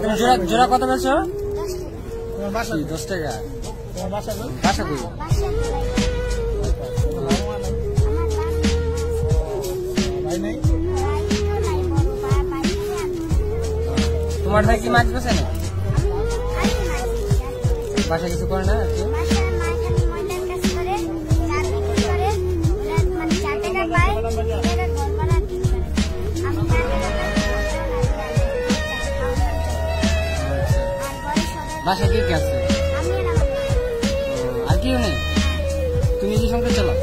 তুমি জোড়া কত বেছো? 10 টাকা। বাসা কই? তোমার ভাই কি মাছ বেছে না? বাসা কিছু করে না? বাসা কে কে আছে? আর কেউ নেই? তুমি যে সংসার চালাও?